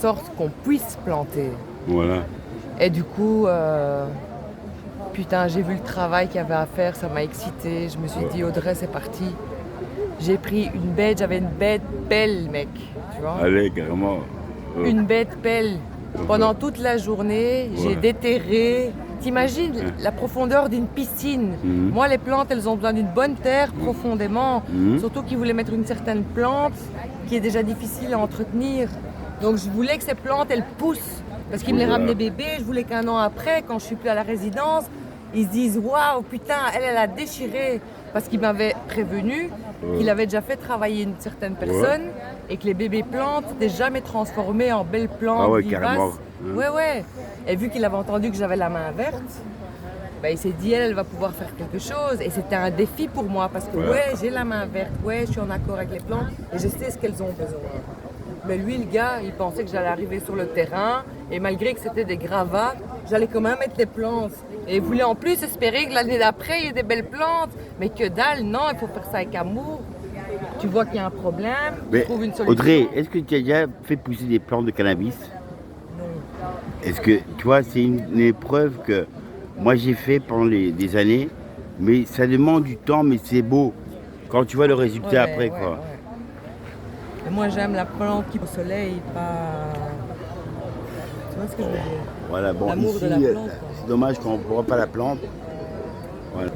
sorte qu'on puisse planter. Voilà. Et du coup, putain, j'ai vu le travail qu'il y avait à faire, ça m'a excité. Je me suis dit, Audrey, c'est parti. J'ai pris une bête, j'avais une bête pelle, mec. Tu vois? Allez, carrément. Une bête pelle. Pendant toute la journée, j'ai déterré. T'imagines la profondeur d'une piscine. Moi, les plantes, elles ont besoin d'une bonne terre profondément. Surtout qu'ils voulaient mettre une certaine plante qui est déjà difficile à entretenir. Donc, je voulais que ces plantes, elles poussent. Parce qu'ils me les ramenaient bébés. Je voulais qu'un an après, quand je suis plus à la résidence, ils se disent waouh, putain, elle a déchiré. Parce qu'il m'avait prévenu qu'il avait déjà fait travailler une certaine personne et que les bébés plantes n'étaient jamais transformées en belles plantes vivaces. Carrément. Ouais. Et vu qu'il avait entendu que j'avais la main verte, bah, il s'est dit elle va pouvoir faire quelque chose. Et c'était un défi pour moi parce que j'ai la main verte, je suis en accord avec les plantes et je sais ce qu'elles ont besoin. Mais lui, le gars, il pensait que j'allais arriver sur le terrain et malgré que c'était des gravats, j'allais quand même mettre les plantes. Et il voulait en plus espérer que l'année d'après, il y ait des belles plantes. Mais que dalle, non, il faut faire ça avec amour. Tu vois qu'il y a un problème, tu trouves une solution. Audrey, est-ce que tu as déjà fait pousser des plantes de cannabis? Non. Est-ce que, tu vois, c'est une épreuve que moi j'ai fait pendant des années, mais ça demande du temps, mais c'est beau quand tu vois le résultat après, quoi. Et moi, j'aime la plante qui est au soleil, pas... Tu vois ce que je veux dire? Voilà, bon, l'amour ici, de la plante, c'est dommage qu'on ne voit pas la plante. Voilà.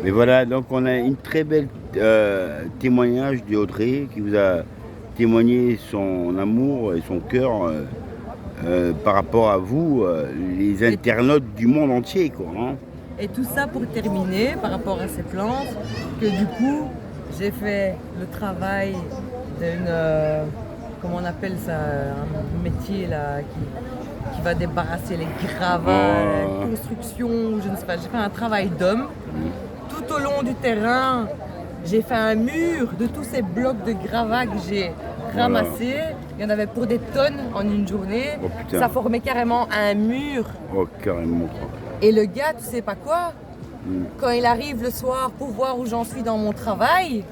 Mais voilà, donc on a une très belle témoignage de Audrey qui vous a témoigné son amour et son cœur par rapport à vous, les internautes du monde entier, quoi. Hein. Et tout ça pour terminer par rapport à ces plantes, que du coup, j'ai fait le travail d'une, comment on appelle ça, un métier là, qui va débarrasser les gravats, la construction, je ne sais pas, j'ai fait un travail d'homme. Tout au long du terrain, j'ai fait un mur de tous ces blocs de gravats que j'ai ramassés. Il y en avait pour des tonnes en une journée. Ça formait carrément un mur. Carrément. Et le gars, tu sais pas quoi, quand il arrive le soir pour voir où j'en suis dans mon travail,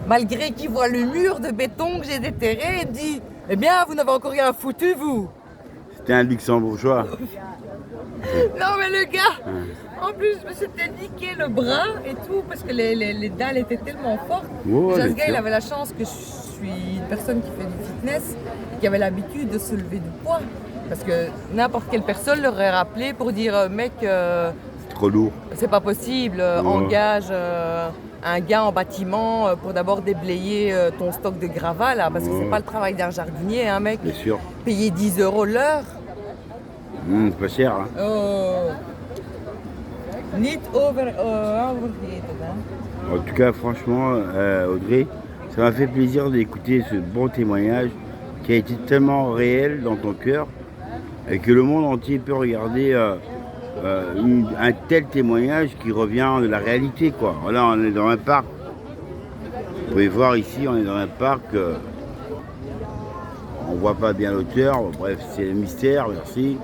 malgré qu'il voit le mur de béton que j'ai déterré, il dit « Eh bien, vous n'avez encore rien foutu, vous !» C'était un luxembourgeois. Non mais le gars, en plus je me suis niqué le bras et tout parce que les dalles étaient tellement fortes. Déjà, ce gars il avait la chance que je suis une personne qui fait du fitness et qui avait l'habitude de se lever du poids. Parce que n'importe quelle personne l'aurait rappelé pour dire mec, c'est trop lourd. C'est pas possible, engage un gars en bâtiment pour d'abord déblayer ton stock de gravats là, parce que c'est pas le travail d'un jardinier, hein mec. Bien sûr. Payer 10 € l'heure. C'est pas cher, hein. Niet overgeten, hein. En tout cas, franchement, Audrey, ça m'a fait plaisir d'écouter ce bon témoignage qui a été tellement réel dans ton cœur et que le monde entier peut regarder un tel témoignage qui revient de la réalité, quoi. Là, on est dans un parc. Vous pouvez voir ici, on est dans un parc. On voit pas bien l'auteur. Bref, c'est le mystère. Merci.